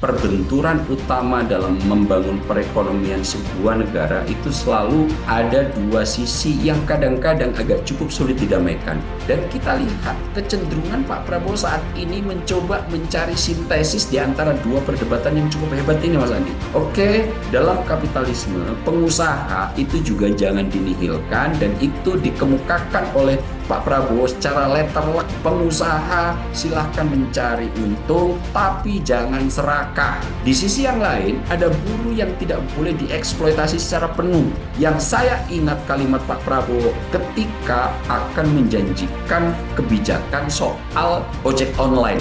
perbenturan utama dalam membangun perekonomian sebuah negara itu selalu ada dua sisi yang kadang-kadang agak cukup sulit didamaikan. Dan kita lihat kecenderungan Pak Prabowo saat ini mencoba mencari sintesis di antara dua perdebatan yang cukup hebat ini, Mas Andi. Oke, dalam kapitalisme, pengusaha itu juga jangan dinihilkan, dan itu dikemukakan oleh Pak Prabowo secara letterlek. Pengusaha silahkan mencari untung, tapi jangan serakah. Di sisi yang lain, ada buruh yang tidak boleh dieksploitasi secara penuh. Yang saya ingat kalimat Pak Prabowo ketika akan menjanjikan kebijakan soal ojek online.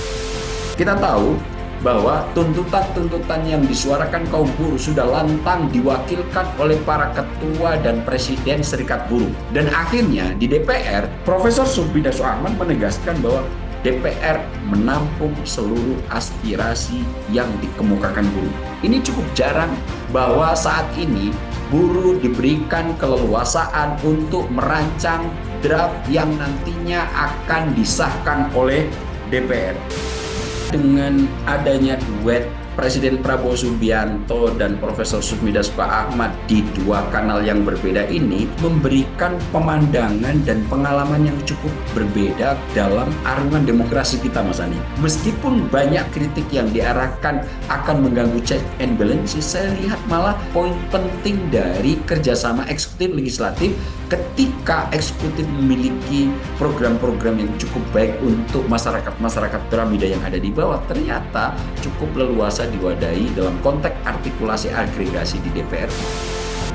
Kita tahu bahwa tuntutan-tuntutan yang disuarakan kaum buruh sudah lantang diwakilkan oleh para ketua dan presiden Serikat Buruh. Dan akhirnya di DPR, Profesor Subidaso Ahmad menegaskan bahwa DPR menampung seluruh aspirasi yang dikemukakan buruh. Ini cukup jarang bahwa saat ini buruh diberikan keleluasaan untuk merancang draft yang nantinya akan disahkan oleh DPR. Dengan adanya duet Presiden Prabowo Subianto dan Profesor Subidaso Ahmad di dua kanal yang berbeda ini memberikan pemandangan dan pengalaman yang cukup berbeda dalam arungan demokrasi kita, Mas Ani. Meskipun banyak kritik yang diarahkan akan mengganggu check and balances, saya lihat malah poin penting dari kerjasama eksekutif legislatif ketika eksekutif memiliki program-program yang cukup baik untuk masyarakat piramida yang ada di bawah, ternyata cukup leluasa diwadahi dalam konteks artikulasi agregasi di DPR.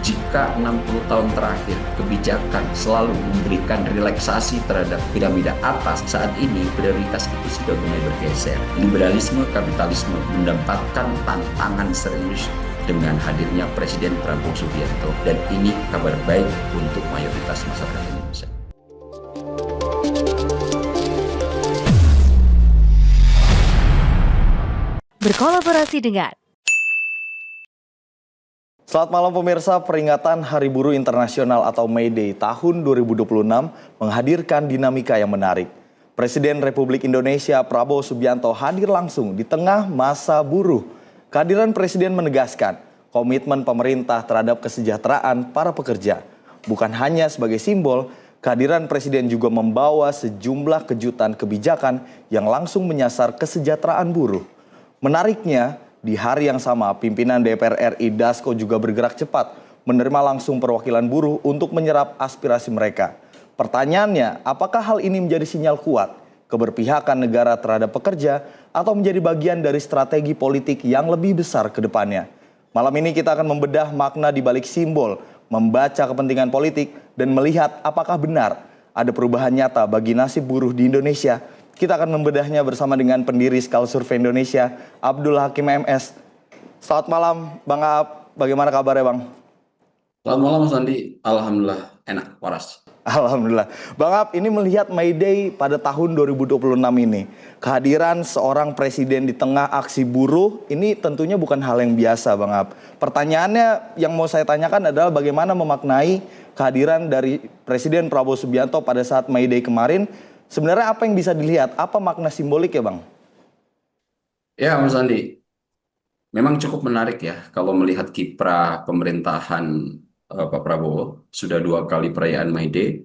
Jika 60 tahun terakhir kebijakan selalu memberikan relaksasi terhadap piramida atas, saat ini prioritas itu sudah mulai bergeser. Liberalisme kapitalisme mendapatkan tantangan serius dengan hadirnya Presiden Prabowo Subianto, dan ini kabar baik untuk mayoritas masyarakat Indonesia. Berkolaborasi dengan Selamat malam pemirsa, peringatan Hari Buruh Internasional atau May Day tahun 2026 menghadirkan dinamika yang menarik. Presiden Republik Indonesia Prabowo Subianto hadir langsung di tengah masa buruh. Kehadiran Presiden menegaskan komitmen pemerintah terhadap kesejahteraan para pekerja. Bukan hanya sebagai simbol, kehadiran Presiden juga membawa sejumlah kejutan kebijakan yang langsung menyasar kesejahteraan buruh. Menariknya, di hari yang sama, pimpinan DPR RI Dasko juga bergerak cepat menerima langsung perwakilan buruh untuk menyerap aspirasi mereka. Pertanyaannya, apakah hal ini menjadi sinyal kuat keberpihakan negara terhadap pekerja atau menjadi bagian dari strategi politik yang lebih besar ke depannya? Malam ini kita akan membedah makna di balik simbol, membaca kepentingan politik, dan melihat apakah benar ada perubahan nyata bagi nasib buruh di Indonesia. Kita akan membedahnya bersama dengan pendiri Skala Survei Indonesia, Abdul Hakim MS. Selamat malam, Bang Aap. Bagaimana kabarnya, Bang? Selamat malam, Mas Andi. Alhamdulillah, enak, waras. Alhamdulillah. Bang Aap, ini melihat May Day pada tahun 2026 ini, kehadiran seorang presiden di tengah aksi buruh, ini tentunya bukan hal yang biasa, Bang Aap. Pertanyaannya yang mau saya tanyakan adalah bagaimana memaknai kehadiran dari Presiden Prabowo Subianto pada saat May Day kemarin. Sebenarnya apa yang bisa dilihat? Apa makna simbolik ya, Bang? Ya, Mas Andi, memang cukup menarik ya kalau melihat kiprah pemerintahan Pak Prabowo. Sudah dua kali perayaan May Day,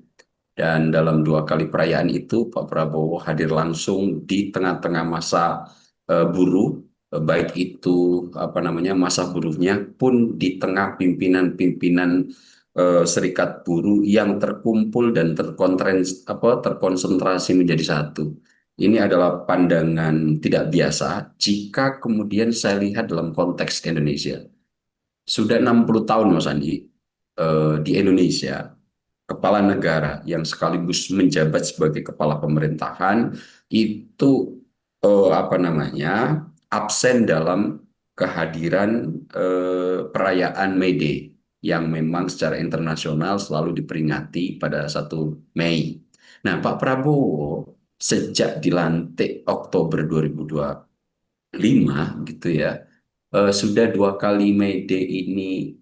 dan dalam dua kali perayaan itu Pak Prabowo hadir langsung di tengah-tengah masa buruh, baik itu masa buruhnya pun di tengah pimpinan-pimpinan serikat buruh yang terkumpul dan terkonsentrasi menjadi satu. Ini adalah pandangan tidak biasa jika kemudian saya lihat dalam konteks Indonesia. Sudah 60 tahun, Mas Andi, di Indonesia, kepala negara yang sekaligus menjabat sebagai kepala pemerintahan itu absen dalam kehadiran perayaan May Day yang memang secara internasional selalu diperingati pada 1 Mei. Nah, Pak Prabowo sejak dilantik Oktober 2025 gitu ya, sudah dua kali May Day ini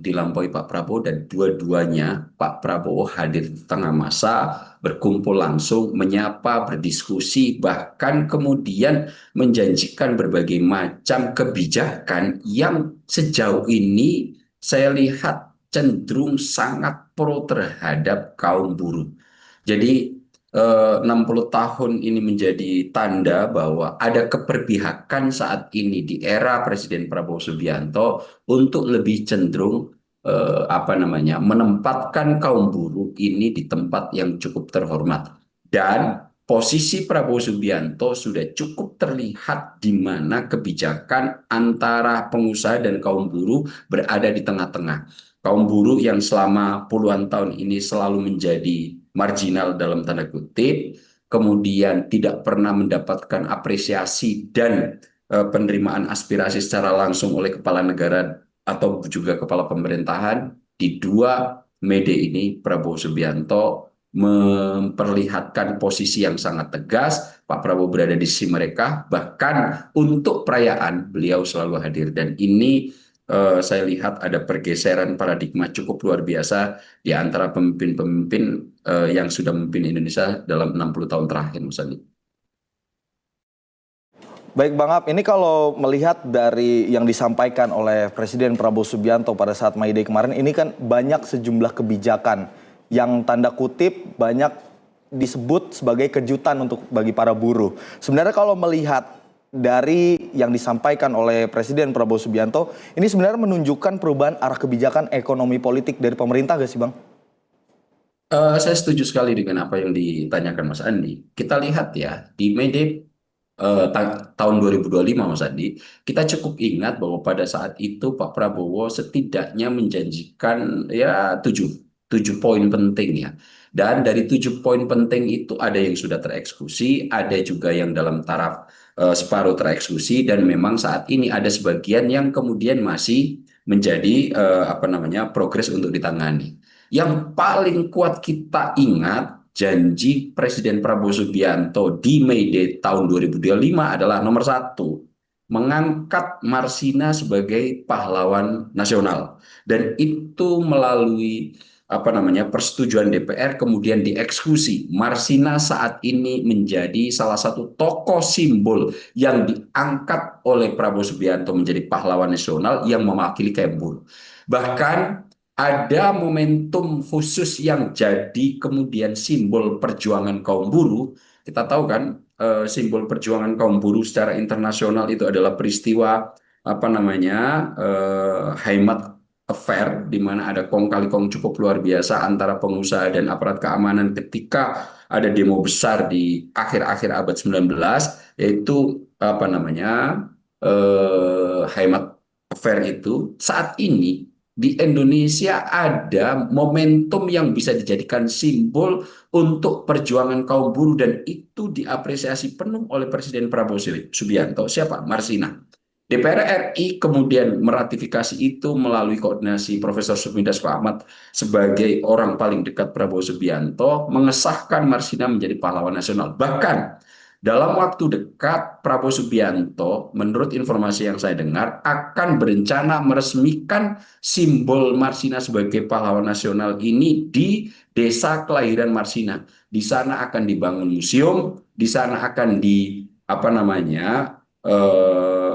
dilampaui Pak Prabowo, dan dua-duanya Pak Prabowo hadir di tengah masa, berkumpul langsung, menyapa, berdiskusi, bahkan kemudian menjanjikan berbagai macam kebijakan yang sejauh ini saya lihat cenderung sangat pro terhadap kaum buruh. Jadi 60 tahun ini menjadi tanda bahwa ada keberpihakan saat ini di era Presiden Prabowo Subianto untuk lebih cenderung menempatkan kaum buruh ini di tempat yang cukup terhormat. Dan posisi Prabowo Subianto sudah cukup terlihat di mana kebijakan antara pengusaha dan kaum buruh berada di tengah-tengah. Kaum buruh yang selama puluhan tahun ini selalu menjadi marginal dalam tanda kutip, kemudian tidak pernah mendapatkan apresiasi dan penerimaan aspirasi secara langsung oleh kepala negara atau juga kepala pemerintahan. Di dua mede ini Prabowo Subianto memperlihatkan posisi yang sangat tegas. Pak Prabowo berada di sisi mereka, bahkan untuk perayaan beliau selalu hadir, dan ini saya lihat ada pergeseran paradigma cukup luar biasa di antara pemimpin-pemimpin yang sudah memimpin Indonesia dalam 60 tahun terakhir, Mas Andi. Baik Bang Ab, ini kalau melihat dari yang disampaikan oleh Presiden Prabowo Subianto pada saat May Day kemarin, ini kan banyak sejumlah kebijakan yang tanda kutip banyak disebut sebagai kejutan untuk bagi para buruh. Sebenarnya kalau melihat dari yang disampaikan oleh Presiden Prabowo Subianto, ini sebenarnya menunjukkan perubahan arah kebijakan ekonomi politik dari pemerintah gak sih Bang? Saya setuju sekali dengan apa yang ditanyakan Mas Andi. Kita lihat ya, di May Day tahun 2025, Mas Andi, kita cukup ingat bahwa pada saat itu Pak Prabowo setidaknya menjanjikan ya tujuh poin penting ya. Dan dari 7 poin penting itu ada yang sudah tereksekusi, ada juga yang dalam taraf separuh tereksekusi, dan memang saat ini ada sebagian yang kemudian masih menjadi progres untuk ditangani. Yang paling kuat kita ingat janji Presiden Prabowo Subianto di May Day tahun 2025 adalah nomor satu, mengangkat Marsina sebagai pahlawan nasional, dan itu melalui persetujuan DPR kemudian dieksekusi. Marsina saat ini menjadi salah satu tokoh simbol yang diangkat oleh Prabowo Subianto menjadi pahlawan nasional yang mewakili kaum buruh. Bahkan ada momentum khusus yang jadi kemudian simbol perjuangan kaum buruh. Kita tahu kan, simbol perjuangan kaum buruh secara internasional itu adalah peristiwa Heimat Affair, di mana ada kong kali kong cukup luar biasa antara pengusaha dan aparat keamanan ketika ada demo besar di akhir-akhir abad 19, yaitu Heimat Affair itu. Saat ini di Indonesia ada momentum yang bisa dijadikan simbol untuk perjuangan kaum buruh, dan itu diapresiasi penuh oleh Presiden Prabowo Subianto. Siapa? Marsina. DPR RI kemudian meratifikasi itu melalui koordinasi Profesor Sufmi Dasko Ahmad sebagai orang paling dekat Prabowo Subianto, mengesahkan Marsina menjadi pahlawan nasional. Bahkan dalam waktu dekat, Prabowo Subianto, menurut informasi yang saya dengar, akan berencana meresmikan simbol Marsina sebagai pahlawan nasional ini di desa kelahiran Marsina. Di sana akan dibangun museum, di sana akan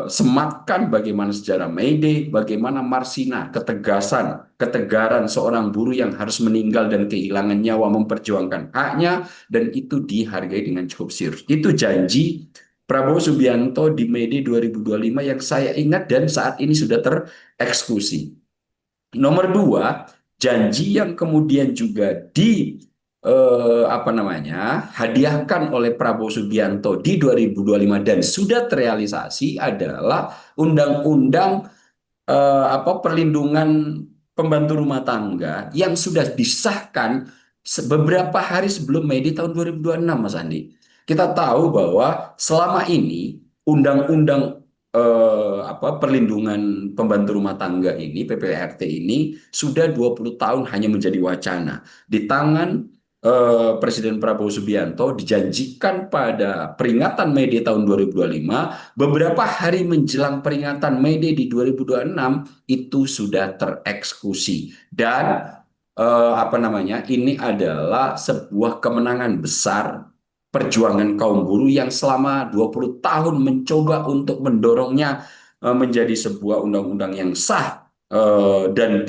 sematkan bagaimana sejarah May Day, bagaimana Marsina, ketegaran seorang buruh yang harus meninggal dan kehilangan nyawa memperjuangkan haknya, dan itu dihargai dengan cukup serius. Itu janji Prabowo Subianto di May Day 2025 yang saya ingat dan saat ini sudah tereksekusi. Nomor dua, janji yang kemudian juga hadiahkan oleh Prabowo Subianto di 2025 dan sudah terrealisasi adalah undang-undang perlindungan pembantu rumah tangga yang sudah disahkan beberapa hari sebelum May Day tahun 2026, Mas Andi. Kita tahu bahwa selama ini undang-undang perlindungan pembantu rumah tangga ini, PPRT ini, sudah 20 tahun hanya menjadi wacana di tangan Presiden Prabowo Subianto dijanjikan pada peringatan May Day tahun 2025, beberapa hari menjelang peringatan May Day di 2026 itu sudah tereksekusi. Dan apa namanya? Ini adalah sebuah kemenangan besar perjuangan kaum buruh yang selama 20 tahun mencoba untuk mendorongnya menjadi sebuah undang-undang yang sah dan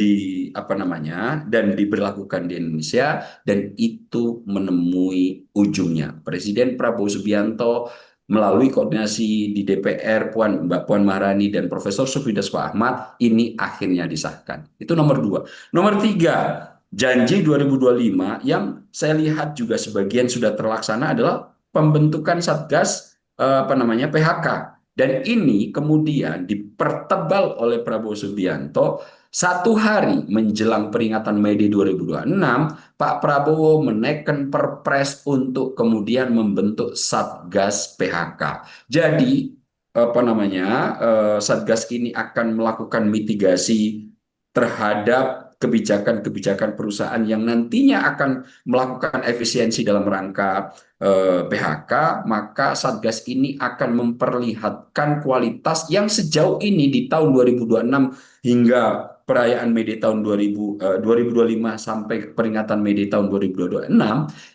apa namanya dan diberlakukan di Indonesia, dan itu menemui ujungnya. Presiden Prabowo Subianto melalui koordinasi di DPR Mbak Puan Maharani dan Profesor Sufmi Dasko Ahmad ini akhirnya disahkan. Itu nomor dua. Nomor tiga, janji 2025 yang saya lihat juga sebagian sudah terlaksana adalah pembentukan Satgas apa namanya PHK. Dan ini kemudian dipertebal oleh Prabowo Subianto satu hari menjelang peringatan May Day 2026, Pak Prabowo menaikkan Perpres untuk kemudian membentuk Satgas PHK. Jadi apa namanya Satgas ini akan melakukan mitigasi terhadap kebijakan-kebijakan perusahaan yang nantinya akan melakukan efisiensi dalam rangka PHK, maka Satgas ini akan memperlihatkan kualitas yang sejauh ini di tahun 2026 hingga perayaan May Day tahun 2025 sampai peringatan May Day tahun 2026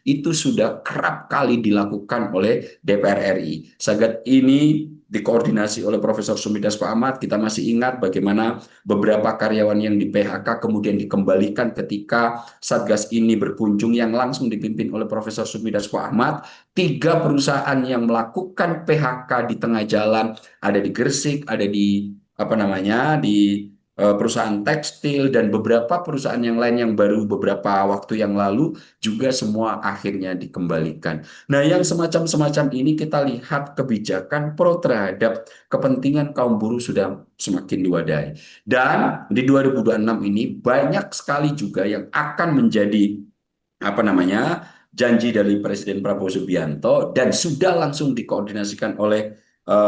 itu sudah kerap kali dilakukan oleh DPR RI. Satgas ini dikoordinasi oleh Profesor Sufmi Dasko Ahmad. Kita masih ingat bagaimana beberapa karyawan yang di PHK kemudian dikembalikan ketika Satgas ini berkunjung, yang langsung dipimpin oleh Profesor Sufmi Dasko Ahmad. 3 perusahaan yang melakukan PHK di tengah jalan, ada di Gresik, ada di apa namanya di perusahaan tekstil, dan beberapa perusahaan yang lain yang baru beberapa waktu yang lalu juga semua akhirnya dikembalikan. Nah, yang semacam-semacam ini kita lihat kebijakan pro terhadap kepentingan kaum buruh sudah semakin diwadahi. Dan di 2026 ini banyak sekali juga yang akan menjadi apa namanya janji dari Presiden Prabowo Subianto dan sudah langsung dikoordinasikan oleh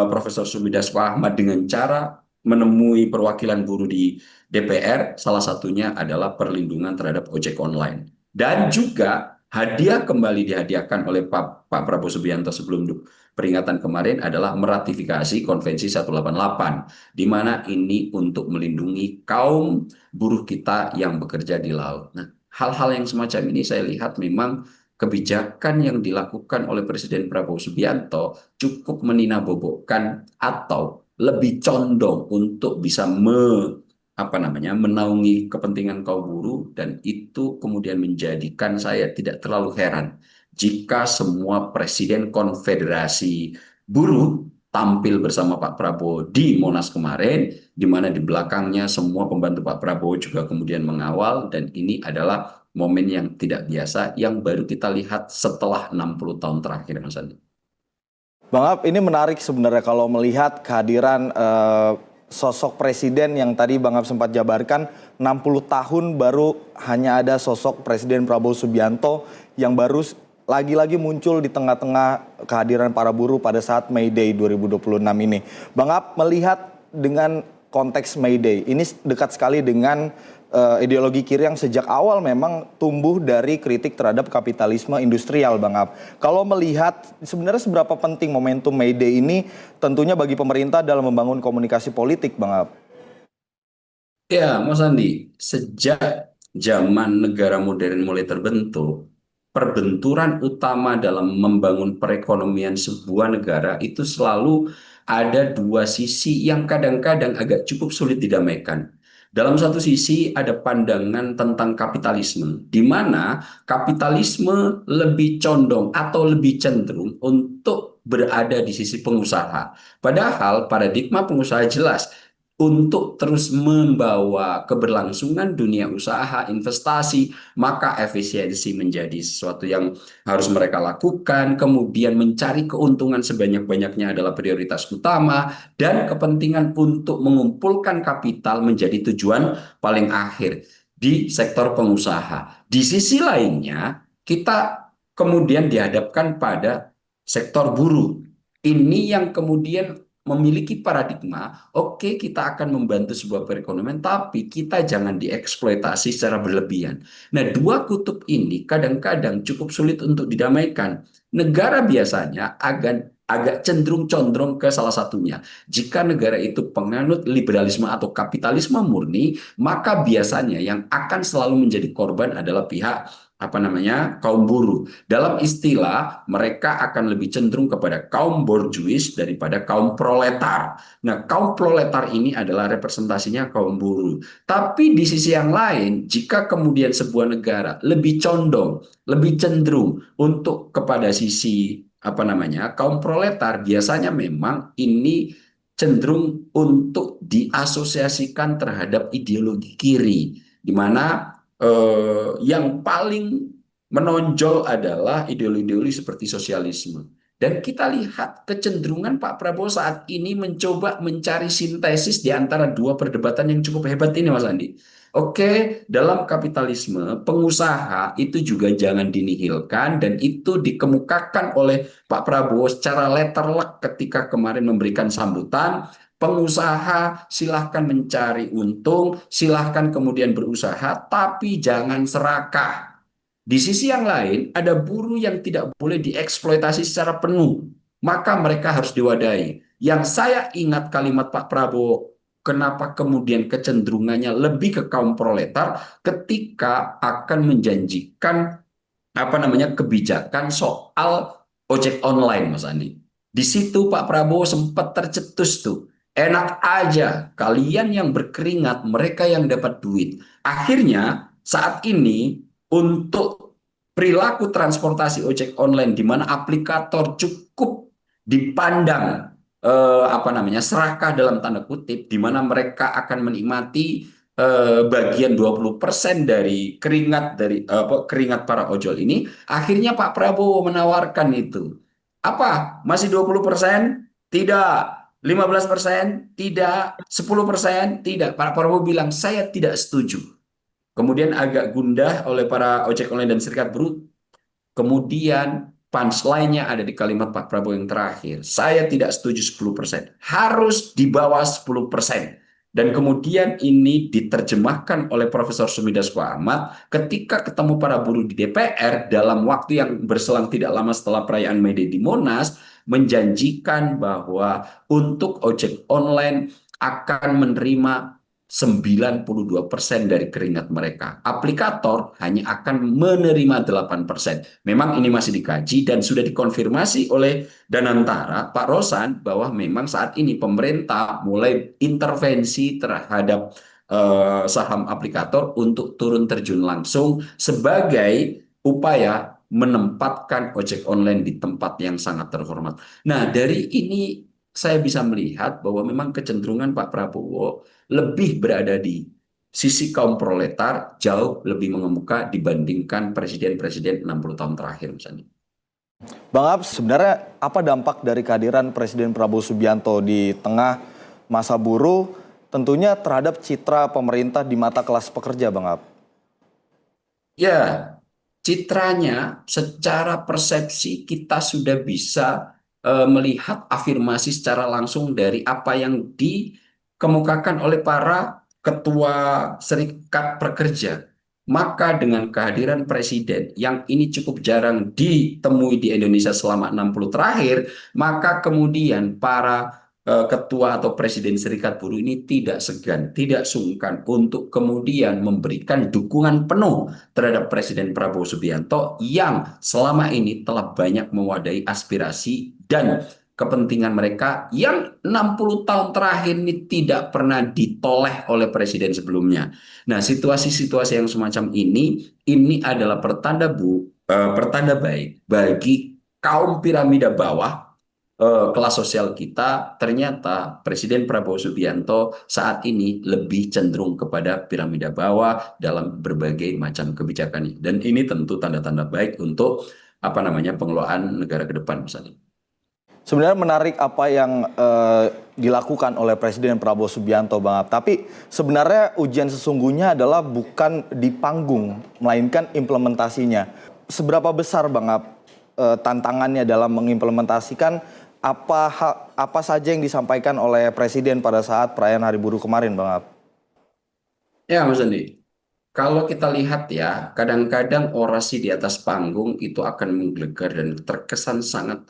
Profesor Sufmi Dasko Ahmad dengan cara menemui perwakilan buruh di DPR. Salah satunya adalah perlindungan terhadap ojek online. Dan juga hadiah kembali dihadiahkan oleh Pak Prabowo Subianto sebelum peringatan kemarin adalah meratifikasi Konvensi 188, di mana ini untuk melindungi kaum buruh kita yang bekerja di laut. Nah, hal-hal yang semacam ini saya lihat memang kebijakan yang dilakukan oleh Presiden Prabowo Subianto cukup meninabobokkan atau lebih condong untuk bisa apa namanya menaungi kepentingan kaum buruh, dan itu kemudian menjadikan saya tidak terlalu heran jika semua presiden konfederasi buruh tampil bersama Pak Prabowo di Monas kemarin, di mana di belakangnya semua pembantu Pak Prabowo juga kemudian mengawal, dan ini adalah momen yang tidak biasa yang baru kita lihat setelah 60 tahun terakhir, Mas Andi. Bang Ab, ini menarik sebenarnya kalau melihat kehadiran sosok presiden yang tadi Bang Ab sempat jabarkan, 60 tahun baru hanya ada sosok Presiden Prabowo Subianto yang baru lagi-lagi muncul di tengah-tengah kehadiran para buruh pada saat May Day 2026 ini. Bang Ab melihat dengan konteks May Day, ini dekat sekali dengan ideologi kiri yang sejak awal memang tumbuh dari kritik terhadap kapitalisme industrial, Bang Ab. Kalau melihat sebenarnya seberapa penting momentum May Day ini tentunya bagi pemerintah dalam membangun komunikasi politik, Bang Ab? Ya, Mas Andi, sejak zaman negara modern mulai terbentuk, perbenturan utama dalam membangun perekonomian sebuah negara itu selalu ada dua sisi yang kadang-kadang agak cukup sulit didamaikan. Dalam satu sisi ada pandangan tentang kapitalisme, di mana kapitalisme lebih condong atau lebih cenderung untuk berada di sisi pengusaha. Padahal paradigma pengusaha jelas untuk terus membawa keberlangsungan dunia usaha, investasi, maka efisiensi menjadi sesuatu yang harus mereka lakukan. Kemudian mencari keuntungan sebanyak-banyaknya adalah prioritas utama, dan kepentingan untuk mengumpulkan kapital menjadi tujuan paling akhir di sektor pengusaha. Di sisi lainnya, kita kemudian dihadapkan pada sektor buruh. Ini yang kemudian memiliki paradigma, oke kita akan membantu sebuah perekonomian, tapi kita jangan dieksploitasi secara berlebihan. Nah, dua kutub ini kadang-kadang cukup sulit untuk didamaikan. Negara biasanya agak cenderung condong ke salah satunya. Jika negara itu penganut liberalisme atau kapitalisme murni, maka biasanya yang akan selalu menjadi korban adalah pihak kaum buruh. Dalam istilah mereka akan lebih cenderung kepada kaum borjuis daripada kaum proletar. Nah, kaum proletar ini adalah representasinya kaum buruh. Tapi di sisi yang lain, jika kemudian sebuah negara lebih condong, lebih cenderung untuk kepada sisi kaum proletar, biasanya memang ini cenderung untuk diasosiasikan terhadap ideologi kiri, di mana yang paling menonjol adalah ideologi-ideologi seperti sosialisme. Dan kita lihat kecenderungan Pak Prabowo saat ini mencoba mencari sintesis di antara dua perdebatan yang cukup hebat ini, Mas Andi. Oke, dalam kapitalisme, pengusaha itu juga jangan dinihilkan, dan itu dikemukakan oleh Pak Prabowo secara letterlek ketika kemarin memberikan sambutan. Pengusaha silahkan mencari untung, silahkan kemudian berusaha, tapi jangan serakah. Di sisi yang lain, ada buruh yang tidak boleh dieksploitasi secara penuh, maka mereka harus diwadahi. Yang saya ingat kalimat Pak Prabowo, kenapa kemudian kecenderungannya lebih ke kaum proletar ketika akan menjanjikan kebijakan soal ojek online, Mas Andi. Di situ Pak Prabowo sempat tercetus tuh. Enak aja, kalian yang berkeringat, mereka yang dapat duit. Akhirnya saat ini untuk perilaku transportasi ojek online di mana aplikator cukup dipandang serakah dalam tanda kutip, di mana mereka akan menikmati bagian 20% dari keringat para ojol ini. Akhirnya Pak Prabowo menawarkan itu. Apa? Masih 20%? Tidak. 15%? Tidak. 10%? Tidak. Pak Prabowo bilang, saya tidak setuju. Kemudian agak gundah oleh para ojek online dan serikat buruh. Kemudian punchline-nya ada di kalimat Pak Prabowo yang terakhir. Saya tidak setuju 10%. Harus di bawah 10%. Dan kemudian ini diterjemahkan oleh Profesor Sumi Dasko Ahmad ketika ketemu para buruh di DPR dalam waktu yang berselang tidak lama setelah perayaan May Day di Monas, menjanjikan bahwa untuk ojek online akan menerima 92% dari keringat mereka. Aplikator hanya akan menerima 8%. Memang ini masih dikaji dan sudah dikonfirmasi oleh Danantara, Pak Rosan, bahwa memang saat ini pemerintah mulai intervensi terhadap saham aplikator untuk turun terjun langsung sebagai upaya menempatkan ojek online di tempat yang sangat terhormat. Nah, dari ini saya bisa melihat bahwa memang kecenderungan Pak Prabowo lebih berada di sisi kaum proletar, jauh lebih mengemuka dibandingkan presiden-presiden 60 tahun terakhir misalnya. Bang Abs, sebenarnya apa dampak dari kehadiran Presiden Prabowo Subianto di tengah masa buruh tentunya terhadap citra pemerintah di mata kelas pekerja, Bang Abs? Ya, citranya secara persepsi kita sudah bisa melihat afirmasi secara langsung dari apa yang dikemukakan oleh para ketua serikat pekerja. Maka dengan kehadiran presiden yang ini cukup jarang ditemui di Indonesia selama 60 terakhir, maka kemudian para ketua atau presiden serikat buruh ini tidak segan, tidak sungkan untuk kemudian memberikan dukungan penuh terhadap Presiden Prabowo Subianto yang selama ini telah banyak mewadahi aspirasi dan kepentingan mereka yang 60 tahun terakhir ini tidak pernah ditoleh oleh presiden sebelumnya. Nah, situasi-situasi yang semacam ini adalah pertanda baik bagi kaum piramida bawah kelas sosial kita. Ternyata Presiden Prabowo Subianto saat ini lebih cenderung kepada piramida bawah dalam berbagai macam kebijakan. Dan ini tentu tanda-tanda baik untuk pengelolaan negara ke depan misalnya. Sebenarnya menarik apa yang dilakukan oleh Presiden Prabowo Subianto, Bang Ab. Tapi sebenarnya ujian sesungguhnya adalah bukan di panggung, melainkan implementasinya. Seberapa besar, Bang Ab, tantangannya dalam mengimplementasikan Apa saja yang disampaikan oleh Presiden pada saat perayaan Hari Buruh kemarin, Bang Ab? Ya, Mas Andi. Kalau kita lihat ya, kadang-kadang orasi di atas panggung itu akan menggelegar dan terkesan sangat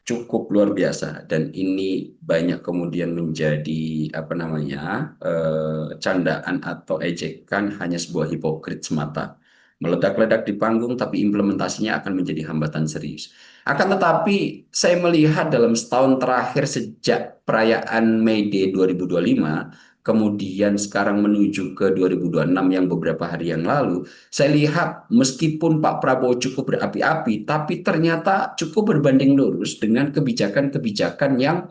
cukup luar biasa, dan ini banyak kemudian menjadi apa namanya candaan atau ejekan, hanya sebuah hipokrit semata. Meledak-ledak di panggung tapi implementasinya akan menjadi hambatan serius. Akan tetapi saya melihat dalam setahun terakhir sejak perayaan May Day 2025, kemudian sekarang menuju ke 2026 yang beberapa hari yang lalu, saya lihat meskipun Pak Prabowo cukup berapi-api, tapi ternyata cukup berbanding lurus dengan kebijakan-kebijakan yang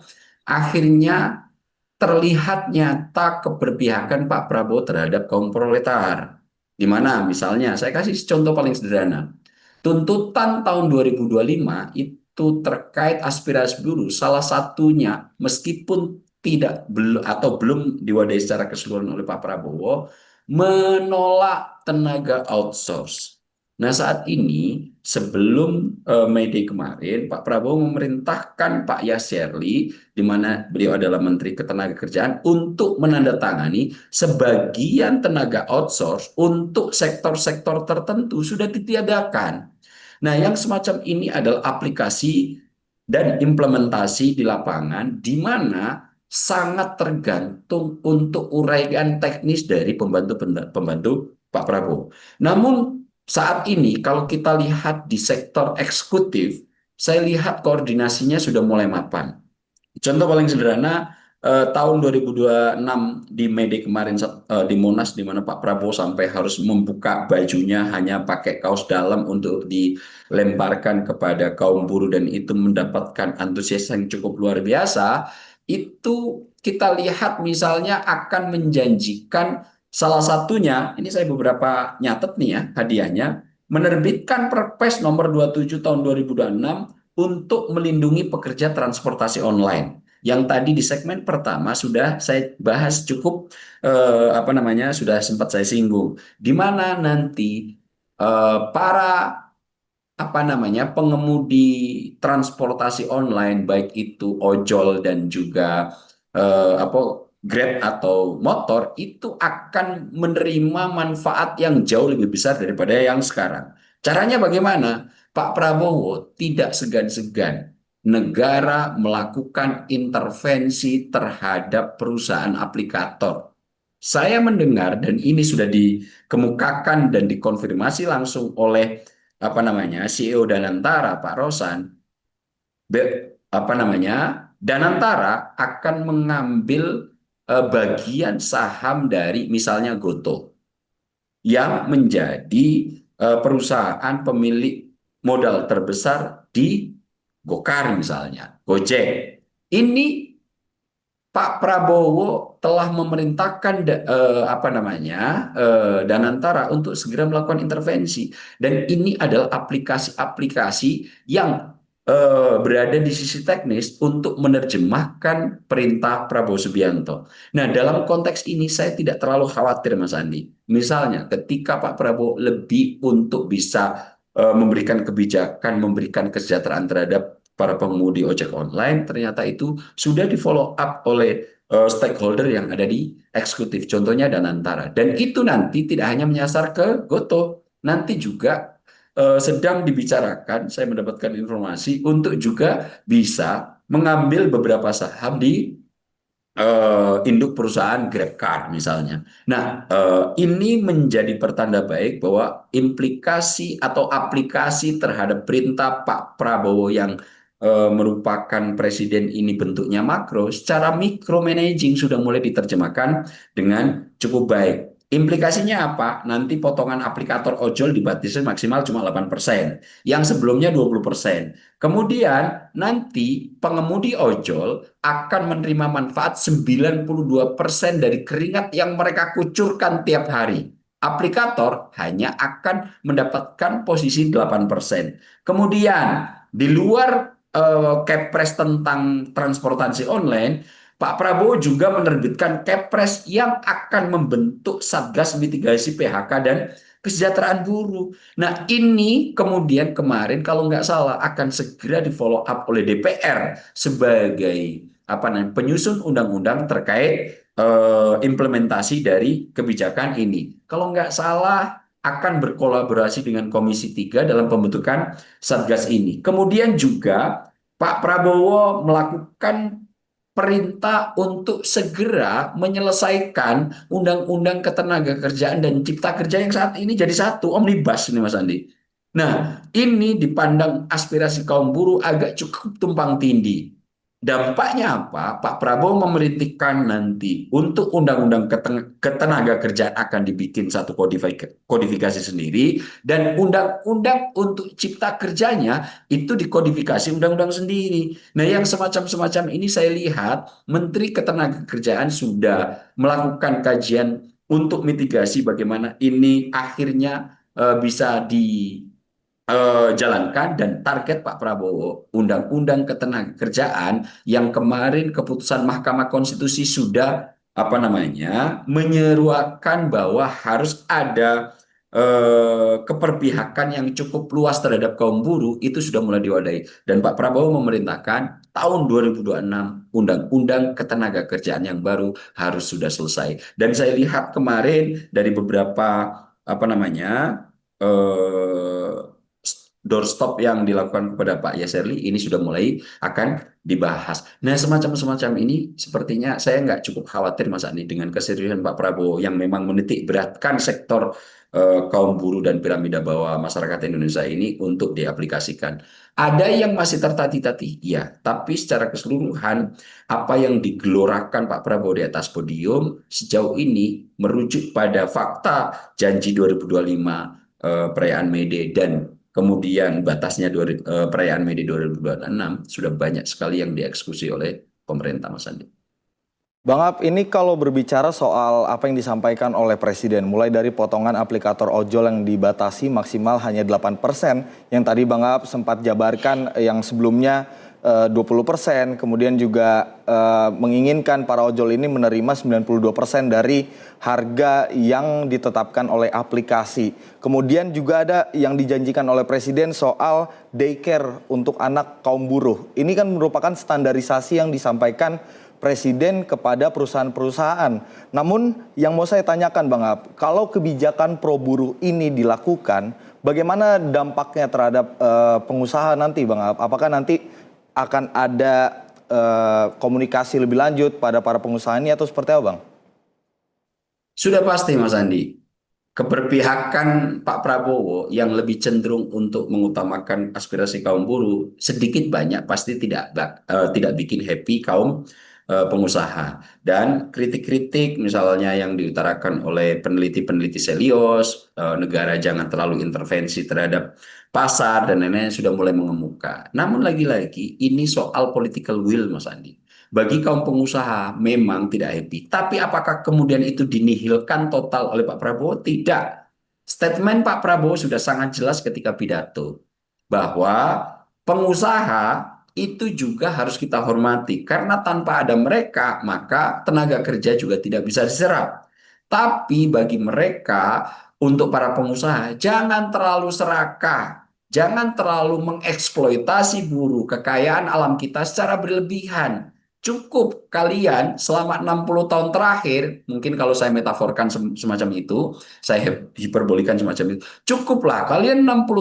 akhirnya terlihat nyata keberpihakan Pak Prabowo terhadap kaum proletar. Di mana misalnya, saya kasih contoh paling sederhana. Tuntutan tahun 2025 itu terkait aspirasi buruh, salah satunya meskipun tidak belum atau belum diwadahi secara keseluruhan oleh Pak Prabowo, menolak tenaga outsource. Nah, saat ini sebelum May Day kemarin, Pak Prabowo memerintahkan Pak Yasserli, di mana beliau adalah Menteri Ketenagakerjaan, untuk menandatangani sebagian tenaga outsource untuk sektor-sektor tertentu sudah ditiadakan. Nah, yang semacam ini adalah aplikasi dan implementasi di lapangan, di mana sangat tergantung untuk uraian teknis dari pembantu Pak Prabowo. Namun saat ini kalau kita lihat di sektor eksekutif, saya lihat koordinasinya sudah mulai mapan. Contoh paling sederhana, tahun 2026 di Mede kemarin, di Monas, di mana Pak Prabowo sampai harus membuka bajunya hanya pakai kaos dalam untuk dilemparkan kepada kaum buruh, dan itu mendapatkan antusias yang cukup luar biasa. Itu kita lihat misalnya akan menjanjikan, salah satunya, ini saya beberapa nyatet nih ya hadiahnya, menerbitkan Perpres nomor 27 tahun 2026 untuk melindungi pekerja transportasi online. Yang tadi di segmen pertama sudah saya bahas cukup, apa namanya, sudah sempat saya singgung, di mana nanti para apa namanya pengemudi transportasi online, baik itu ojol dan juga apa Grab atau motor, itu akan menerima manfaat yang jauh lebih besar daripada yang sekarang. Caranya bagaimana? Pak Prabowo tidak segan-segan negara melakukan intervensi terhadap perusahaan aplikator. Saya mendengar, dan ini sudah dikemukakan dan dikonfirmasi langsung oleh apa namanya CEO Danantara, Pak Rosan, apa namanya Danantara akan mengambil bagian saham dari misalnya Goto, yang menjadi perusahaan pemilik modal terbesar di Gokar misalnya, Gojek. Ini Pak Prabowo telah memerintahkan apa namanya Danantara untuk segera melakukan intervensi, dan ini adalah aplikasi-aplikasi yang berada di sisi teknis untuk menerjemahkan perintah Prabowo Subianto. Nah, dalam konteks ini saya tidak terlalu khawatir, Mas Andi. Misalnya, ketika Pak Prabowo lebih untuk bisa memberikan kebijakan, memberikan kesejahteraan terhadap para pengemudi ojek online, ternyata itu sudah di follow up oleh stakeholder yang ada di eksekutif, contohnya Danantara. Dan itu nanti tidak hanya menyasar ke Goto, nanti juga sedang dibicarakan, saya mendapatkan informasi, untuk juga bisa mengambil beberapa saham di induk perusahaan GrabCar misalnya. Nah, ini menjadi pertanda baik bahwa implikasi atau aplikasi terhadap perintah Pak Prabowo yang merupakan presiden ini bentuknya makro, secara mikro managing sudah mulai diterjemahkan dengan cukup baik. Implikasinya apa? Nanti potongan aplikator ojol dibatasi maksimal cuma 8%, yang sebelumnya 20%. Kemudian nanti pengemudi ojol akan menerima manfaat 92% dari keringat yang mereka kucurkan tiap hari. Aplikator hanya akan mendapatkan posisi 8%. Kemudian di luar Kepres tentang transportasi online, Pak Prabowo juga menerbitkan Kepres yang akan membentuk Satgas Mitigasi PHK dan kesejahteraan buruh. Nah, ini kemudian kemarin kalau nggak salah akan segera di follow up oleh DPR sebagai apa namanya penyusun undang-undang terkait implementasi dari kebijakan ini. Kalau nggak salah akan berkolaborasi dengan Komisi 3 dalam pembentukan Satgas ini. Kemudian juga Pak Prabowo melakukan perintah untuk segera menyelesaikan undang-undang ketenagakerjaan dan cipta kerja yang saat ini jadi satu omnibus ini Mas Andi. Nah, ini dipandang aspirasi kaum buruh agak cukup tumpang tindih. Dampaknya apa? Pak Prabowo memerintahkan nanti untuk undang-undang ketenaga kerjaan akan dibikin satu kodifikasi sendiri dan undang-undang untuk cipta kerjanya itu dikodifikasi undang-undang sendiri. Nah, yang semacam-semacam ini saya lihat Menteri Ketenagakerjaan sudah melakukan kajian untuk mitigasi bagaimana ini akhirnya bisa dijalankan dan target Pak Prabowo Undang-Undang Ketenagakerjaan yang kemarin keputusan Mahkamah Konstitusi sudah apa namanya menyeruakan bahwa harus ada keperpihakan yang cukup luas terhadap kaum buruh itu sudah mulai diwadahi dan Pak Prabowo memerintahkan tahun 2026 Undang-Undang Ketenagakerjaan yang baru harus sudah selesai dan saya lihat kemarin dari beberapa apa namanya eh, doorstop yang dilakukan kepada Pak Yaserli ini sudah mulai akan dibahas. Nah, semacam-semacam ini sepertinya saya nggak cukup khawatir Mas Ani dengan keseriusan Pak Prabowo yang memang menitik beratkan sektor kaum buruh dan piramida bawah masyarakat Indonesia ini untuk diaplikasikan. Ada yang masih tertatih-tatih, ya, tapi secara keseluruhan apa yang digelorakan Pak Prabowo di atas podium sejauh ini merujuk pada fakta janji 2025 perayaan May Day dan kemudian batasnya perayaan May Day 2026 sudah banyak sekali yang dieksekusi oleh pemerintah Mas Andi. Bang Ab, ini kalau berbicara soal apa yang disampaikan oleh Presiden, mulai dari potongan aplikator ojol yang dibatasi maksimal hanya 8%, yang tadi Bang Ab sempat jabarkan yang sebelumnya 20%, kemudian juga menginginkan para ojol ini menerima 92% dari harga yang ditetapkan oleh aplikasi. Kemudian juga ada yang dijanjikan oleh Presiden soal daycare untuk anak kaum buruh. Ini kan merupakan standarisasi yang disampaikan Presiden kepada perusahaan-perusahaan. Namun yang mau saya tanyakan Bang Ab, kalau kebijakan pro buruh ini dilakukan, bagaimana dampaknya terhadap pengusaha nanti Bang Ab? Apakah nanti akan ada komunikasi lebih lanjut pada para pengusaha ini atau seperti apa Bang? Sudah pasti Mas Andi, keberpihakan Pak Prabowo yang lebih cenderung untuk mengutamakan aspirasi kaum buruh sedikit banyak pasti tidak bikin happy kaum pengusaha dan kritik-kritik misalnya yang diutarakan oleh peneliti-peneliti Selios negara jangan terlalu intervensi terhadap pasar dan lain-lain sudah mulai mengemuka. Namun lagi-lagi ini soal political will Mas Andi. Bagi kaum pengusaha memang tidak happy. Tapi apakah kemudian itu dinihilkan total oleh Pak Prabowo? Tidak. Statement Pak Prabowo sudah sangat jelas ketika pidato bahwa pengusaha itu juga harus kita hormati karena tanpa ada mereka maka tenaga kerja juga tidak bisa diserap. Tapi bagi mereka untuk para pengusaha jangan terlalu serakah, jangan terlalu mengeksploitasi buruh kekayaan alam kita secara berlebihan. Cukup kalian selama 60 tahun terakhir, mungkin kalau saya metaforkan semacam itu, saya hiperbolikan semacam itu. Cukuplah kalian 60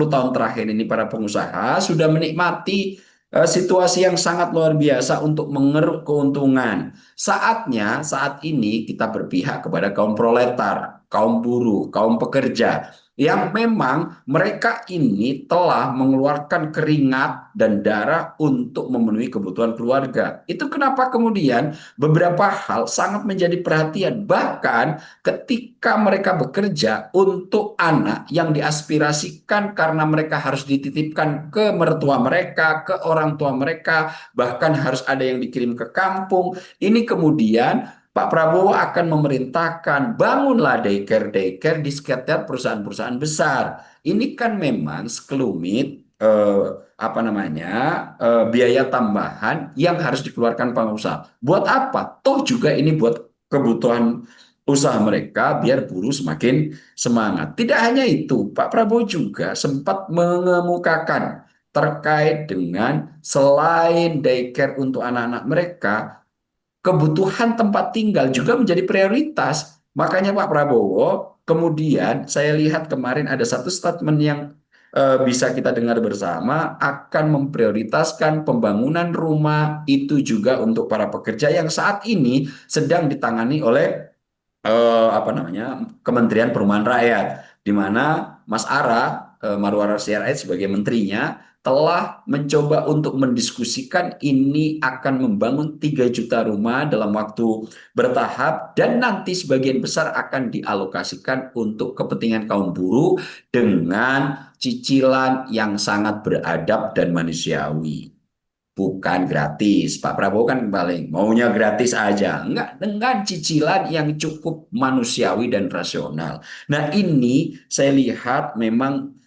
tahun terakhir ini para pengusaha sudah menikmati situasi yang sangat luar biasa untuk mengeruk keuntungan. Saatnya saat ini kita berpihak kepada kaum proletar, kaum buruh, kaum pekerja yang memang mereka ini telah mengeluarkan keringat dan darah untuk memenuhi kebutuhan keluarga. Itu kenapa kemudian beberapa hal sangat menjadi perhatian. Bahkan ketika mereka bekerja untuk anak yang diaspirasikan karena mereka harus dititipkan ke mertua mereka, ke orang tua mereka, bahkan harus ada yang dikirim ke kampung. Ini kemudian Pak Prabowo akan memerintahkan bangunlah daycare di sekitar perusahaan-perusahaan besar. Ini kan memang sekelumit apa namanya biaya tambahan yang harus dikeluarkan pengusaha. Buat apa? Toh juga ini buat kebutuhan usaha mereka biar buruh semakin semangat. Tidak hanya itu, Pak Prabowo juga sempat mengemukakan terkait dengan selain daycare untuk anak-anak mereka, kebutuhan tempat tinggal juga menjadi prioritas. Makanya Pak Prabowo kemudian saya lihat kemarin ada satu statement yang bisa kita dengar bersama akan memprioritaskan pembangunan rumah itu juga untuk para pekerja yang saat ini sedang ditangani oleh apa namanya Kementerian Perumahan Rakyat, di mana Mas Ara Marwara Sirait sebagai menterinya telah mencoba untuk mendiskusikan ini akan membangun 3 juta rumah dalam waktu bertahap dan nanti sebagian besar akan dialokasikan untuk kepentingan kaum buruh dengan cicilan yang sangat beradab dan manusiawi. Bukan gratis. Pak Prabowo kan paling maunya gratis aja. Enggak, dengan cicilan yang cukup manusiawi dan rasional. Nah, ini saya lihat memang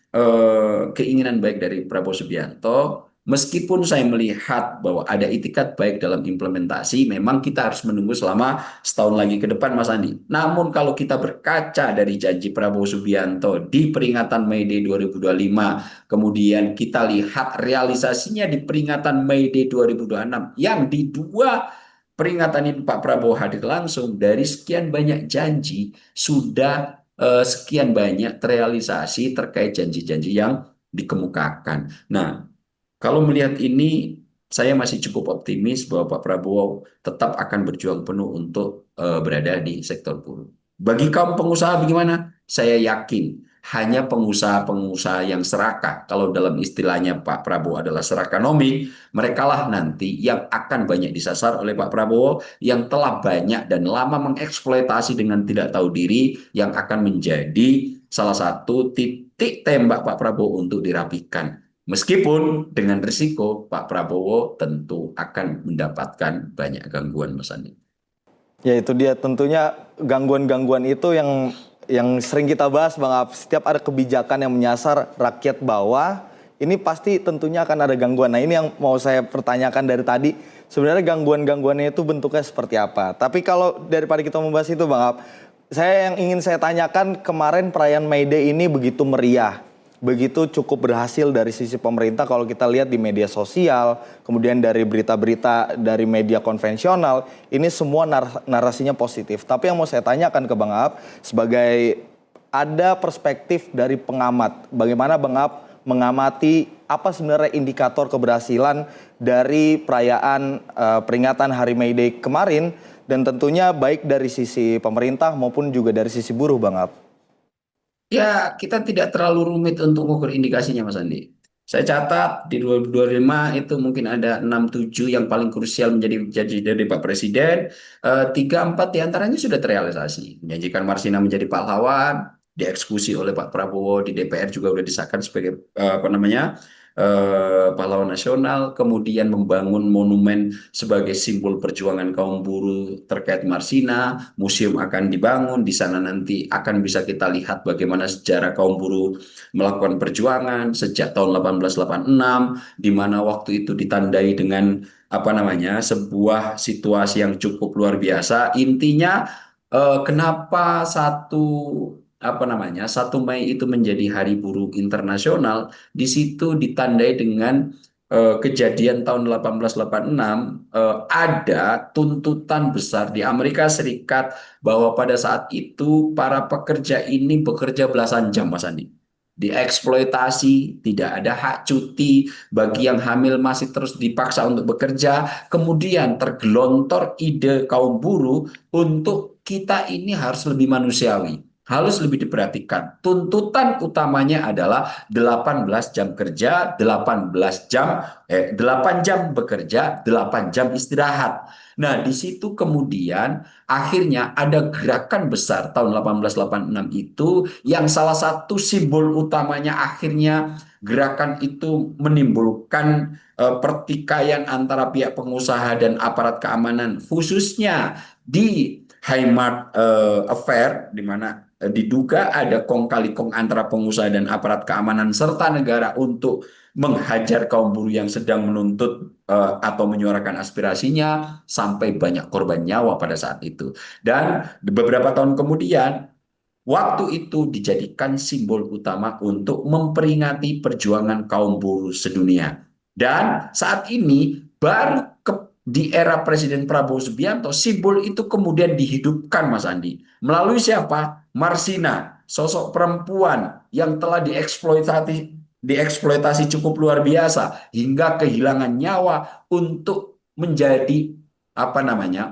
keinginan baik dari Prabowo Subianto. Meskipun saya melihat bahwa ada itikat baik dalam implementasi, memang kita harus menunggu selama setahun lagi ke depan, Mas Andi. Namun kalau kita berkaca dari janji Prabowo Subianto di peringatan Mei Day 2025, kemudian kita lihat realisasinya di peringatan Mei Day 2026 yang di dua peringatan ini Pak Prabowo hadir langsung, dari sekian banyak janji sudah sekian banyak terrealisasi terkait janji-janji yang dikemukakan. Nah, kalau melihat ini, saya masih cukup optimis bahwa Pak Prabowo tetap akan berjuang penuh untuk berada di sektor buruh. Bagi kaum pengusaha bagaimana? Saya yakin hanya pengusaha-pengusaha yang serakah, kalau dalam istilahnya Pak Prabowo adalah serakanomik, mereka lah nanti yang akan banyak disasar oleh Pak Prabowo yang telah banyak dan lama mengeksploitasi dengan tidak tahu diri, yang akan menjadi salah satu titik tembak Pak Prabowo untuk dirapikan. Meskipun dengan risiko Pak Prabowo tentu akan mendapatkan banyak gangguan, Mas Andi. Ya itu dia, tentunya gangguan-gangguan itu yang sering kita bahas Bang Ab. Setiap ada kebijakan yang menyasar rakyat bawah, ini pasti tentunya akan ada gangguan. Nah ini yang mau saya pertanyakan dari tadi, sebenarnya gangguan-gangguannya itu bentuknya seperti apa. Tapi kalau daripada kita membahas itu Bang Ab, yang ingin saya tanyakan, kemarin perayaan May Day ini begitu meriah, begitu cukup berhasil dari sisi pemerintah kalau kita lihat di media sosial, kemudian dari berita-berita dari media konvensional, ini semua narasinya positif. Tapi yang mau saya tanyakan ke Bang Aap, sebagai ada perspektif dari pengamat, bagaimana Bang Aap mengamati apa sebenarnya indikator keberhasilan dari perayaan peringatan Hari May Day kemarin, dan tentunya baik dari sisi pemerintah maupun juga dari sisi buruh Bang Aap? Ya, kita tidak terlalu rumit untuk mengukur indikasinya, Mas Andi. Saya catat di 2025 itu mungkin ada 6-7 yang paling krusial menjadi janji dari Pak Presiden. 3-4 diantaranya sudah terrealisasi. Menjanjikan Marsina menjadi pahlawan, dieksekusi oleh Pak Prabowo, di DPR juga sudah disahkan sebagai apa namanya pahlawan nasional, kemudian membangun monumen sebagai simbol perjuangan kaum buruh terkait Marsina, museum akan dibangun, di sana nanti akan bisa kita lihat bagaimana sejarah kaum buruh melakukan perjuangan sejak tahun 1886, di mana waktu itu ditandai dengan apa namanya sebuah situasi yang cukup luar biasa. Intinya kenapa apa namanya 1 Mei itu menjadi Hari Buruh Internasional, di situ ditandai dengan kejadian tahun 1886, ada tuntutan besar di Amerika Serikat bahwa pada saat itu para pekerja ini bekerja belasan jam, Mas Andi. Dieksploitasi, tidak ada hak cuti, bagi yang hamil masih terus dipaksa untuk bekerja. Kemudian tergelontor ide kaum buruh untuk kita ini harus lebih manusiawi, harus lebih diperhatikan. Tuntutan utamanya adalah 18 jam kerja, 8 jam bekerja, 8 jam istirahat. Nah, di situ kemudian akhirnya ada gerakan besar tahun 1886 itu, yang salah satu simbol utamanya akhirnya gerakan itu menimbulkan pertikaian antara pihak pengusaha dan aparat keamanan, khususnya di Haymart Affair, di mana diduga ada kong kali kong antara pengusaha dan aparat keamanan serta negara untuk menghajar kaum buruh yang sedang menuntut atau menyuarakan aspirasinya sampai banyak korban nyawa pada saat itu. Dan beberapa tahun kemudian waktu itu dijadikan simbol utama untuk memperingati perjuangan kaum buruh sedunia. Dan saat ini baru di era Presiden Prabowo Subianto, simbol itu kemudian dihidupkan, Mas Andi. Melalui siapa? Marsina, sosok perempuan yang telah dieksploitasi cukup luar biasa hingga kehilangan nyawa untuk menjadi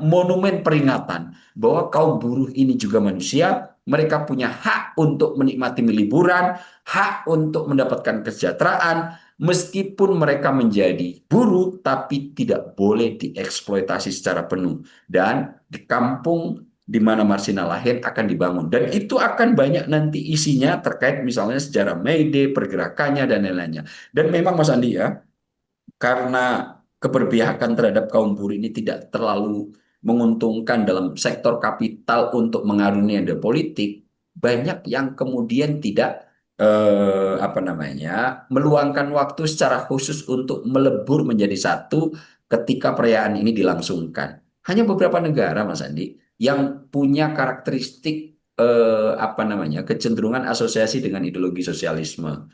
monumen peringatan bahwa kaum buruh ini juga manusia, mereka punya hak untuk menikmati liburan, hak untuk mendapatkan kesejahteraan, meskipun mereka menjadi buruh, tapi tidak boleh dieksploitasi secara penuh. Dan di kampung di mana Marsina lahir akan dibangun. Dan itu akan banyak nanti isinya terkait misalnya sejarah May Day, pergerakannya, dan lain-lainnya. Dan memang Mas Andi ya, karena keberpihakan terhadap kaum buruh ini tidak terlalu menguntungkan dalam sektor kapital untuk mengaruniai politik, banyak yang kemudian tidak meluangkan waktu secara khusus untuk melebur menjadi satu ketika perayaan ini dilangsungkan. Hanya beberapa negara, Mas Andi, yang punya karakteristik kecenderungan asosiasi dengan ideologi sosialisme.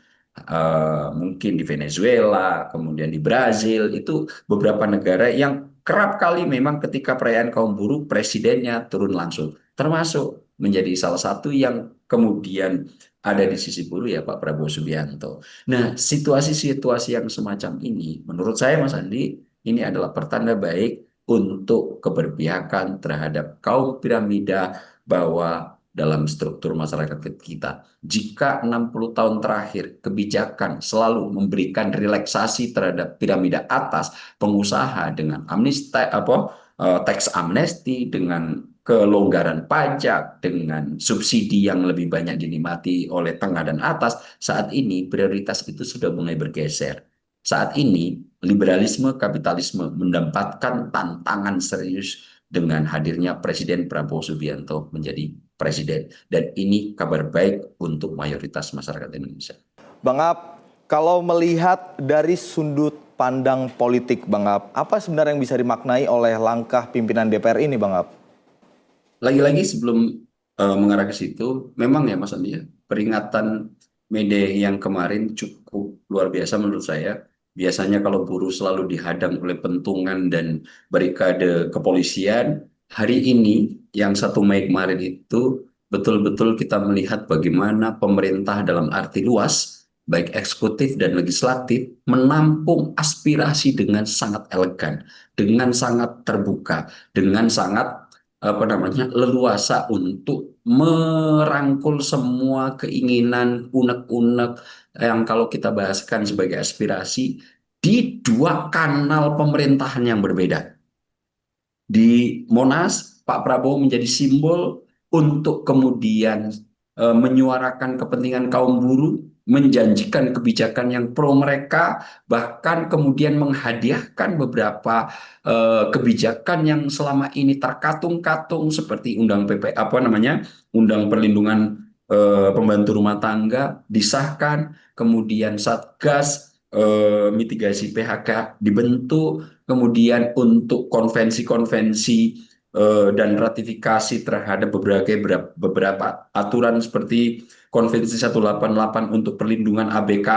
Mungkin di Venezuela, kemudian di Brazil, itu beberapa negara yang kerap kali memang ketika perayaan kaum buruh presidennya turun langsung, termasuk menjadi salah satu yang kemudian ada di sisi buruh ya Pak Prabowo Subianto. Nah, situasi-situasi yang semacam ini, menurut saya Mas Andi, ini adalah pertanda baik untuk keberpihakan terhadap kaum piramida bawah dalam struktur masyarakat kita. Jika 60 tahun terakhir kebijakan selalu memberikan relaksasi terhadap piramida atas, pengusaha dengan tax amnesty, dengan kelonggaran pajak, dengan subsidi yang lebih banyak dinikmati oleh tengah dan atas, saat ini prioritas itu sudah mulai bergeser. Saat ini liberalisme kapitalisme mendapatkan tantangan serius dengan hadirnya Presiden Prabowo Subianto menjadi presiden. Dan ini kabar baik untuk mayoritas masyarakat Indonesia. Bang Ab, kalau melihat dari sudut pandang politik, Bang Ab, apa sebenarnya yang bisa dimaknai oleh langkah pimpinan DPR ini, Bang Ab? Lagi-lagi sebelum mengarah ke situ, memang ya Mas Andi ya, peringatan May Day yang kemarin cukup luar biasa menurut saya. Biasanya kalau buruh selalu dihadang oleh pentungan dan barikade kepolisian, hari ini yang 1 Mei kemarin itu betul-betul kita melihat bagaimana pemerintah dalam arti luas, baik eksekutif dan legislatif, menampung aspirasi dengan sangat elegan, dengan sangat terbuka, dengan sangat leluasa untuk merangkul semua keinginan unek-unek yang kalau kita bahaskan sebagai aspirasi di 2 kanal pemerintahan yang berbeda. Di Monas, Pak Prabowo menjadi simbol untuk kemudian menyuarakan kepentingan kaum buruh, menjanjikan kebijakan yang pro mereka, bahkan kemudian menghadiahkan beberapa kebijakan yang selama ini terkatung-katung seperti Undang Perlindungan Pembantu Rumah Tangga disahkan, kemudian Satgas mitigasi PHK dibentuk, kemudian untuk konvensi-konvensi dan ratifikasi terhadap beberapa aturan seperti Konvensi 188 untuk perlindungan ABK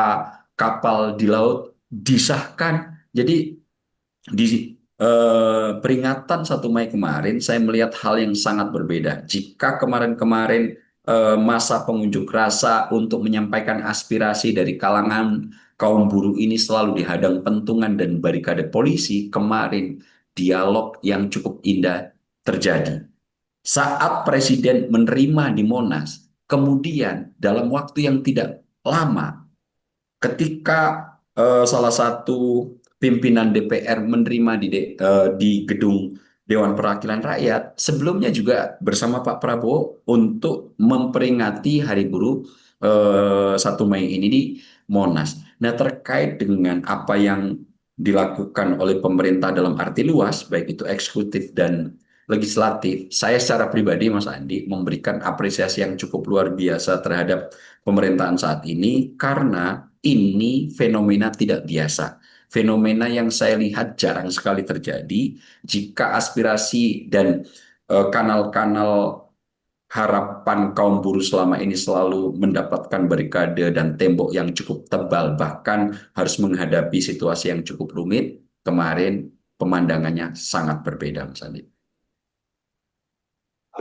kapal di laut disahkan. Jadi di peringatan 1 Mei kemarin saya melihat hal yang sangat berbeda. Jika kemarin-kemarin masa pengunjuk rasa untuk menyampaikan aspirasi dari kalangan kaum buruh ini selalu dihadang pentungan dan barikade polisi, kemarin dialog yang cukup indah terjadi. Saat Presiden menerima di Monas, kemudian dalam waktu yang tidak lama, ketika salah satu pimpinan DPR menerima di gedung Dewan Perwakilan Rakyat, sebelumnya juga bersama Pak Prabowo untuk memperingati Hari Buruh 1 Mei ini di Monas. Nah, terkait dengan apa yang dilakukan oleh pemerintah dalam arti luas, baik itu eksekutif dan legislatif, saya secara pribadi Mas Andi memberikan apresiasi yang cukup luar biasa terhadap pemerintahan saat ini karena ini fenomena tidak biasa. fenomena yang saya lihat jarang sekali terjadi jika aspirasi dan kanal-kanal harapan kaum buruh selama ini selalu mendapatkan barikade dan tembok yang cukup tebal, bahkan harus menghadapi situasi yang cukup rumit. Kemarin pemandangannya sangat berbeda, Mas Andi.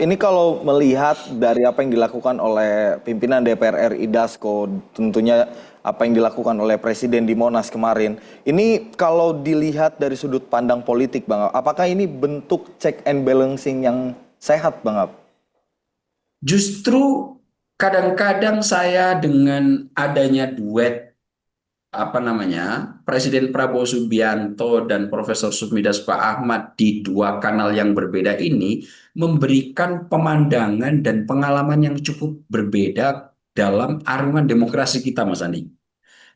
Ini kalau melihat dari apa yang dilakukan oleh pimpinan DPR RI Dasko, tentunya apa yang dilakukan oleh Presiden di Monas kemarin, ini kalau dilihat dari sudut pandang politik, Bang, apakah ini bentuk check and balancing yang sehat, Bang? Justru kadang-kadang saya dengan adanya duet Presiden Prabowo Subianto dan Profesor Sufmi Dasko Ahmad di dua kanal yang berbeda ini memberikan pemandangan dan pengalaman yang cukup berbeda dalam arungan demokrasi kita, Mas Andi.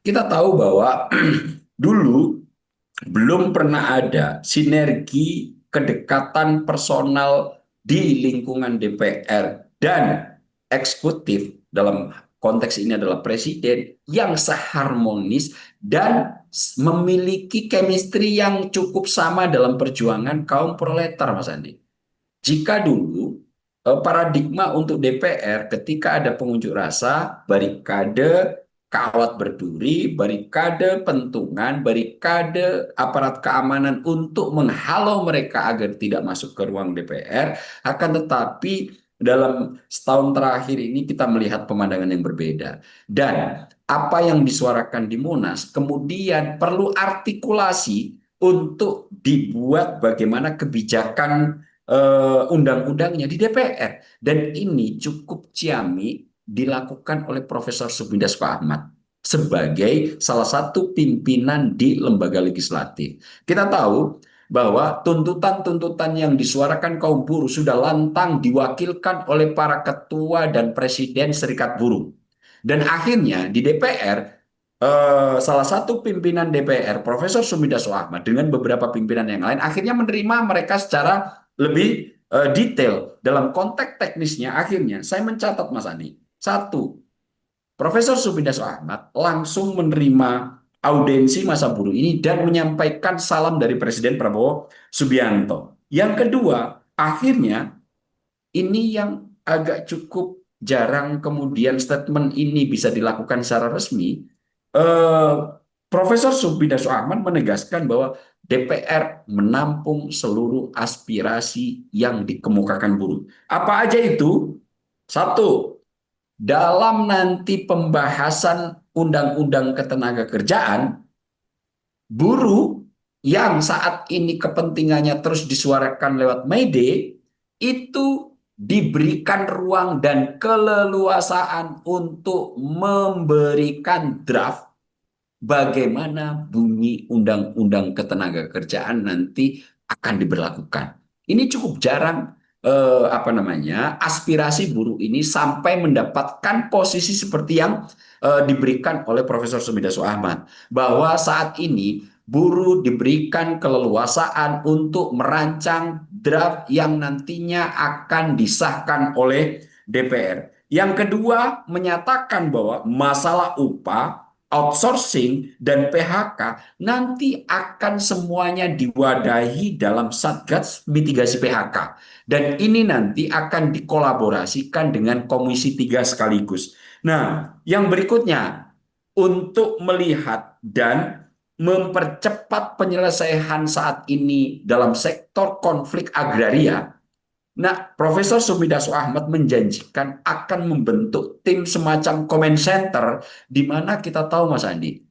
Kita tahu bahwa dulu belum pernah ada sinergi kedekatan personal di lingkungan DPR dan eksekutif, dalam konteks ini adalah presiden, yang seharmonis dan memiliki chemistry yang cukup sama dalam perjuangan kaum proletar, Mas Andi. Jika dulu paradigma untuk DPR ketika ada pengunjuk rasa, barikade, kawat berduri, barikade pentungan, barikade aparat keamanan untuk menghalau mereka agar tidak masuk ke ruang DPR, akan tetapi dalam setahun terakhir ini kita melihat pemandangan yang berbeda. Dan apa yang disuarakan di Monas kemudian perlu artikulasi untuk dibuat bagaimana kebijakan undang-undangnya di DPR. Dan ini cukup ciamik dilakukan oleh Profesor Sufmi Dasko Ahmad sebagai salah satu pimpinan di lembaga legislatif. Kita tahu bahwa tuntutan-tuntutan yang disuarakan kaum buruh sudah lantang diwakilkan oleh para ketua dan presiden Serikat Buruh. Dan akhirnya di DPR, salah satu pimpinan DPR, Profesor Sufmi Dasko Ahmad, dengan beberapa pimpinan yang lain, akhirnya menerima mereka secara lebih detail. Dalam konteks teknisnya, akhirnya saya mencatat, Mas Andi. Satu, Profesor Sufmi Dasko Ahmad langsung menerima audensi masa buruh ini dan menyampaikan salam dari Presiden Prabowo Subianto. Yang kedua, akhirnya ini yang agak cukup jarang kemudian statement ini bisa dilakukan secara resmi. Profesor Sufmi Dasko Ahmad menegaskan bahwa DPR menampung seluruh aspirasi yang dikemukakan buruh. Apa aja itu? Satu, dalam nanti pembahasan Undang-Undang Ketenagakerjaan, buruh yang saat ini kepentingannya terus disuarakan lewat May Day, itu diberikan ruang dan keleluasaan untuk memberikan draft bagaimana bunyi Undang-Undang Ketenagakerjaan nanti akan diberlakukan. Ini cukup jarang aspirasi buruh ini sampai mendapatkan posisi seperti yang diberikan oleh Profesor Sufmi Dasko Ahmad, bahwa saat ini buruh diberikan keleluasaan untuk merancang draft yang nantinya akan disahkan oleh DPR. Yang kedua, menyatakan bahwa masalah upah, outsourcing, dan PHK nanti akan semuanya diwadahi dalam Satgas Mitigasi PHK. Dan ini nanti akan dikolaborasikan dengan Komisi 3 sekaligus. Nah, yang berikutnya, untuk melihat dan mempercepat penyelesaian saat ini dalam sektor konflik agraria, Profesor Sufmi Dasko Ahmad menjanjikan akan membentuk tim semacam comment center, di mana kita tahu, Mas Andi,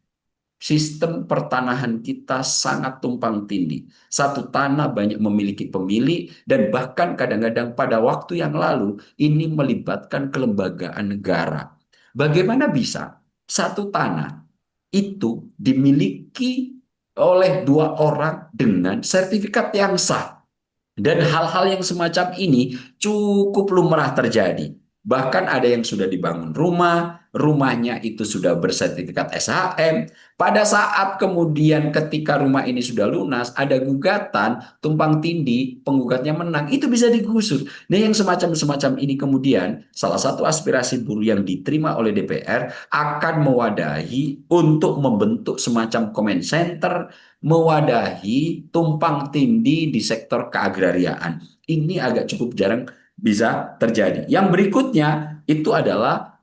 sistem pertanahan kita sangat tumpang tindih. Satu tanah banyak memiliki pemilik, dan bahkan kadang-kadang pada waktu yang lalu ini melibatkan kelembagaan negara. Bagaimana bisa satu tanah itu dimiliki oleh dua orang dengan sertifikat yang sah? Dan hal-hal yang semacam ini cukup lumrah terjadi. Bahkan ada yang sudah dibangun rumah, rumahnya itu sudah bersertifikat SHM. Pada saat kemudian ketika rumah ini sudah lunas, ada gugatan tumpang tindih, penggugatnya menang, itu bisa digusur. Nah, yang semacam-semacam ini kemudian salah satu aspirasi buruh yang diterima oleh DPR akan mewadahi untuk membentuk semacam comment center, mewadahi tumpang tindih di sektor keagrariaan. Ini agak cukup jarang bisa terjadi. Yang berikutnya itu adalah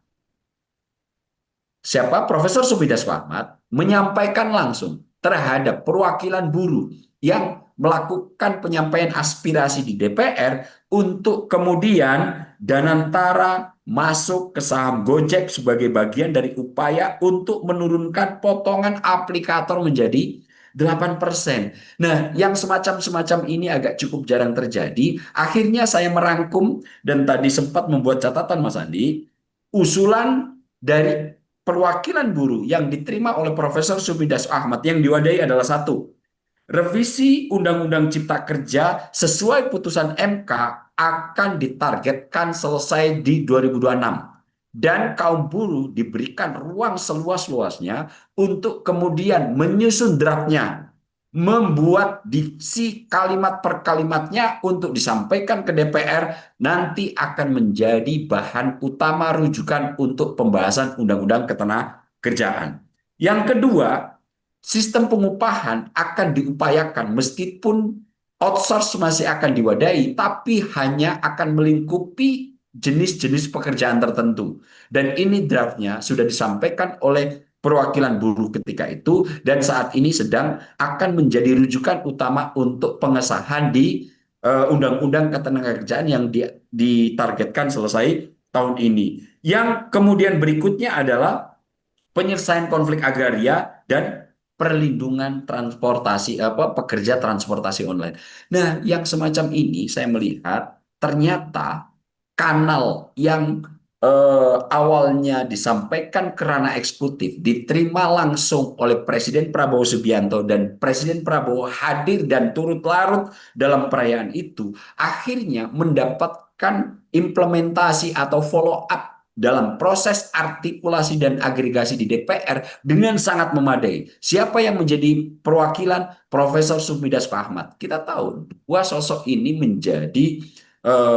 siapa? Profesor Subidasko Ahmad menyampaikan langsung terhadap perwakilan buruh yang melakukan penyampaian aspirasi di DPR untuk kemudian Danantara masuk ke saham Gojek sebagai bagian dari upaya untuk menurunkan potongan aplikator menjadi 8%. Nah, yang semacam-semacam ini agak cukup jarang terjadi. Akhirnya saya merangkum dan tadi sempat membuat catatan Mas Andi, usulan dari perwakilan buruh yang diterima oleh Profesor Subidas Ahmad yang diwadahi adalah satu, revisi Undang-Undang Cipta Kerja sesuai putusan MK akan ditargetkan selesai di 2026 dan kaum buruh diberikan ruang seluas-luasnya untuk kemudian menyusun draftnya, membuat diksi kalimat per kalimatnya untuk disampaikan ke DPR, nanti akan menjadi bahan utama rujukan untuk pembahasan Undang-Undang Ketenagakerjaan. Yang kedua, sistem pengupahan akan diupayakan meskipun outsource masih akan diwadahi, tapi hanya akan melingkupi jenis-jenis pekerjaan tertentu. Dan ini draftnya sudah disampaikan oleh perwakilan buruh ketika itu dan saat ini sedang akan menjadi rujukan utama untuk pengesahan di Undang-Undang Ketenagakerjaan yang ditargetkan selesai tahun ini. Yang kemudian berikutnya adalah penyelesaian konflik agraria dan perlindungan transportasi pekerja transportasi online. Nah, yang semacam ini saya melihat ternyata kanal yang awalnya disampaikan ke ranah eksekutif diterima langsung oleh Presiden Prabowo Subianto dan Presiden Prabowo hadir dan turut larut dalam perayaan itu, akhirnya mendapatkan implementasi atau follow up dalam proses artikulasi dan agregasi di DPR dengan sangat memadai. Siapa yang menjadi perwakilan? Profesor Subidasko Ahmad. Kita tahu dua sosok ini menjadi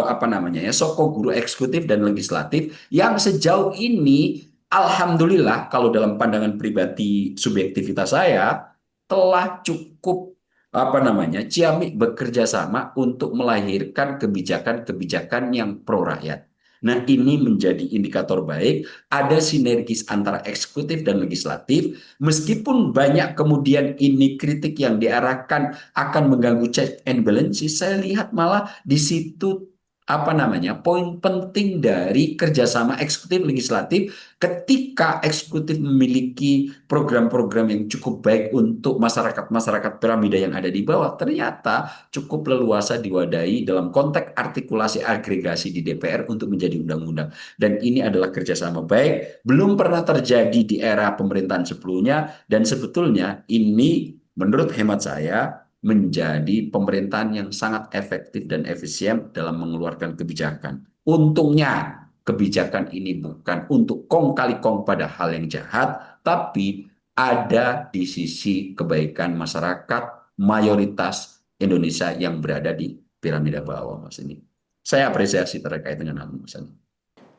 apa namanya ya, sosok guru eksekutif dan legislatif yang sejauh ini alhamdulillah kalau dalam pandangan pribadi subjektivitas saya telah cukup apa namanya ciamik bekerja sama untuk melahirkan kebijakan-kebijakan yang pro rakyat. Nah, ini menjadi indikator baik, ada sinergis antara eksekutif dan legislatif, meskipun banyak kemudian ini kritik yang diarahkan akan mengganggu check and balance, saya lihat malah di situ apa namanya poin penting dari kerjasama eksekutif legislatif ketika eksekutif memiliki program-program yang cukup baik untuk masyarakat-masyarakat piramida yang ada di bawah, ternyata cukup leluasa diwadahi dalam konteks artikulasi agregasi di DPR untuk menjadi undang-undang. Dan ini adalah kerjasama baik, belum pernah terjadi di era pemerintahan sebelumnya, dan sebetulnya ini menurut hemat saya menjadi pemerintahan yang sangat efektif dan efisien dalam mengeluarkan kebijakan. Untungnya kebijakan ini bukan untuk kong kali kong pada hal yang jahat, tapi ada di sisi kebaikan masyarakat mayoritas Indonesia yang berada di piramida bawah, Mas ini. Saya apresiasi terkait dengan hal Mas ini.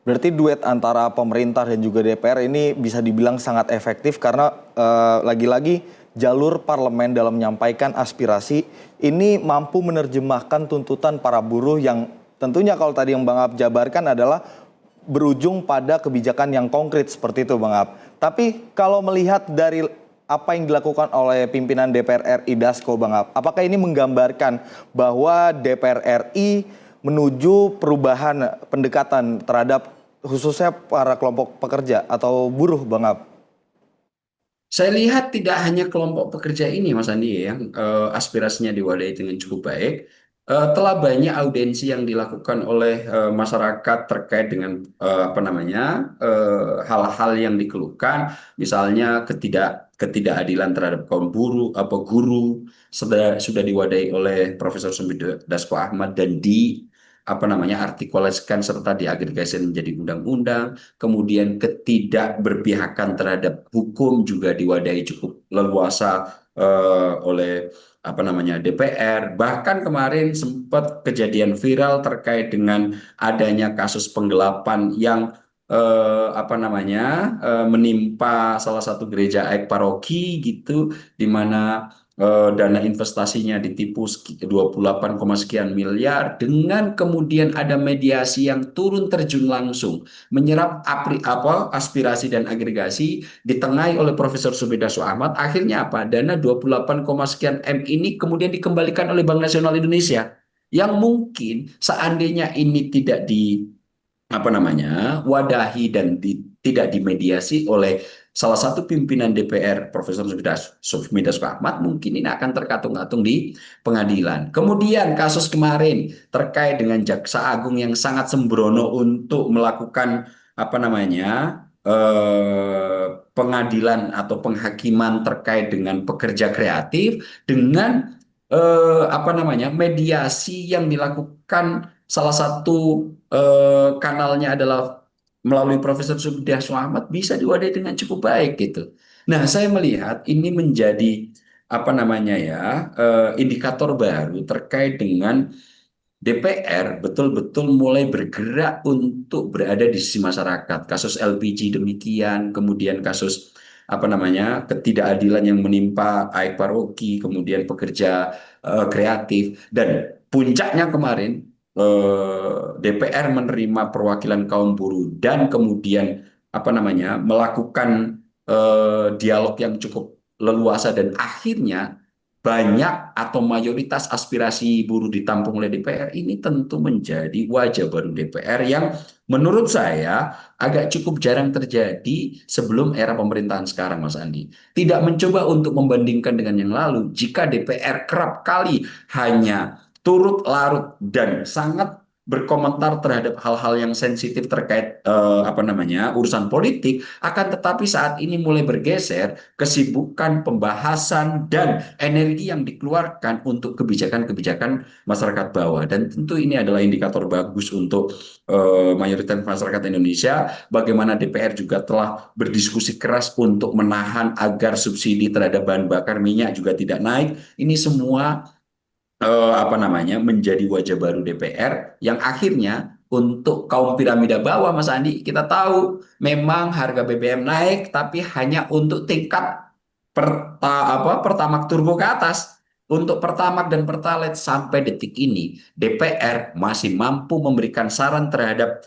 Berarti duet antara pemerintah dan juga DPR ini bisa dibilang sangat efektif karena lagi-lagi jalur parlemen dalam menyampaikan aspirasi ini mampu menerjemahkan tuntutan para buruh yang tentunya kalau tadi yang Bang Ab jabarkan adalah berujung pada kebijakan yang konkret seperti itu Bang Ab. Tapi kalau melihat dari apa yang dilakukan oleh pimpinan DPR RI Dasko Bang Ab, apakah ini menggambarkan bahwa DPR RI menuju perubahan pendekatan terhadap khususnya para kelompok pekerja atau buruh Bang Ab? Saya lihat tidak hanya kelompok pekerja ini, Mas Andi, yang aspirasinya diwadahi dengan cukup baik. Telah banyak audiensi yang dilakukan oleh masyarakat terkait dengan apa namanya hal-hal yang dikeluhkan, misalnya ketidakadilan terhadap kaum buruh, apa guru sudah diwadahi oleh Profesor Subidasko Ahmad dan artikulasikan serta diagregasi menjadi undang-undang, kemudian ketidakberpihakan terhadap hukum juga diwadahi cukup leluasa oleh DPR. Bahkan kemarin sempat kejadian viral terkait dengan adanya kasus penggelapan yang menimpa salah satu gereja paroki gitu, di mana dana investasinya ditipu 28, sekian miliar, dengan kemudian ada mediasi yang turun terjun langsung menyerap aspirasi dan agregasi ditengahi oleh Profesor Subidaso Ahmad. Akhirnya apa? Dana 28, sekian M ini kemudian dikembalikan oleh Bank Nasional Indonesia, yang mungkin seandainya ini tidak wadahi dan tidak dimediasi oleh salah satu pimpinan DPR, Profesor Subidaso Ahmad, mungkin ini akan terkatung-katung di pengadilan. Kemudian kasus kemarin terkait dengan Jaksa Agung yang sangat sembrono untuk melakukan pengadilan atau penghakiman terkait dengan pekerja kreatif dengan mediasi yang dilakukan, salah satu kanalnya adalah melalui Profesor Subidaso Ahmad, bisa diwadahi dengan cukup baik gitu. Nah, saya melihat ini menjadi indikator baru terkait dengan DPR betul-betul mulai bergerak untuk berada di sisi masyarakat. Kasus LPG demikian, kemudian kasus ketidakadilan yang menimpa paroki, kemudian pekerja kreatif, dan puncaknya kemarin DPR menerima perwakilan kaum buruh dan kemudian melakukan dialog yang cukup leluasa, dan akhirnya banyak atau mayoritas aspirasi buruh ditampung oleh DPR. Ini tentu menjadi wajah baru DPR yang menurut saya agak cukup jarang terjadi sebelum era pemerintahan sekarang, Mas Andi. Tidak mencoba untuk membandingkan dengan yang lalu. Jika DPR kerap kali hanya turut larut dan sangat berkomentar terhadap hal-hal yang sensitif terkait urusan politik, akan tetapi saat ini mulai bergeser, kesibukan pembahasan dan energi yang dikeluarkan untuk kebijakan-kebijakan masyarakat bawah. Dan tentu ini adalah indikator bagus untuk mayoritas masyarakat Indonesia. Bagaimana DPR juga telah berdiskusi keras untuk menahan agar subsidi terhadap bahan bakar minyak juga tidak naik. Ini semua menjadi wajah baru DPR yang akhirnya untuk kaum piramida bawah, Mas Andi, kita tahu memang harga BBM naik, tapi hanya untuk tingkat Pertamax turbo ke atas. Untuk Pertamax dan Pertalite sampai detik ini DPR masih mampu memberikan saran terhadap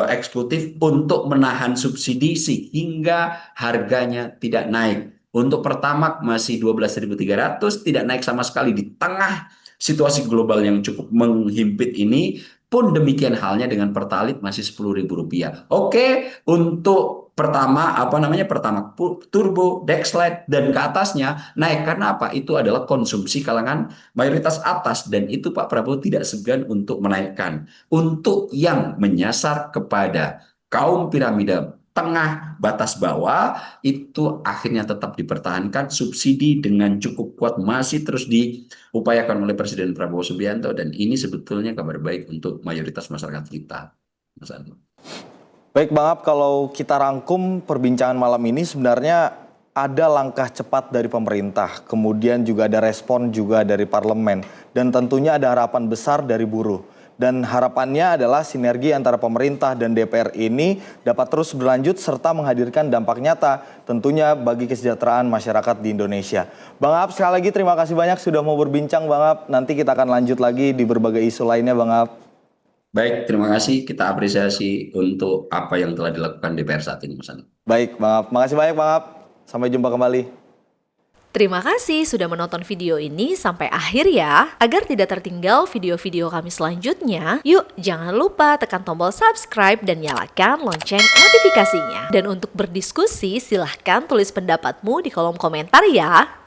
eksekutif untuk menahan subsidi sehingga harganya tidak naik. Untuk Pertamax masih 12.300, tidak naik sama sekali di tengah situasi global yang cukup menghimpit ini. Pun demikian halnya dengan Pertalite, masih Rp10.000. Oke, untuk Pertamax turbo, Dexlite dan ke atasnya naik karena apa? Itu adalah konsumsi kalangan mayoritas atas, dan itu Pak Prabowo tidak segan untuk menaikkan. Untuk yang menyasar kepada kaum piramida tengah, batas bawah, itu akhirnya tetap dipertahankan. Subsidi dengan cukup kuat masih terus diupayakan oleh Presiden Prabowo Subianto, dan ini sebetulnya kabar baik untuk mayoritas masyarakat kita, Mas Anu. Baik Bang Ab, kalau kita rangkum perbincangan malam ini, sebenarnya ada langkah cepat dari pemerintah, kemudian juga ada respon juga dari parlemen, dan tentunya ada harapan besar dari buruh. Dan harapannya adalah sinergi antara pemerintah dan DPR ini dapat terus berlanjut serta menghadirkan dampak nyata tentunya bagi kesejahteraan masyarakat di Indonesia. Bang Ab, sekali lagi terima kasih banyak sudah mau berbincang Bang Ab. Nanti kita akan lanjut lagi di berbagai isu lainnya Bang Ab. Baik, terima kasih. Kita apresiasi untuk apa yang telah dilakukan DPR saat ini, Mas Anu. Baik Bang Ab, makasih banyak Bang Ab. Sampai jumpa kembali. Terima kasih sudah menonton video ini sampai akhir ya. Agar tidak tertinggal video-video kami selanjutnya, yuk jangan lupa tekan tombol subscribe dan nyalakan lonceng notifikasinya. Dan untuk berdiskusi, silahkan tulis pendapatmu di kolom komentar ya.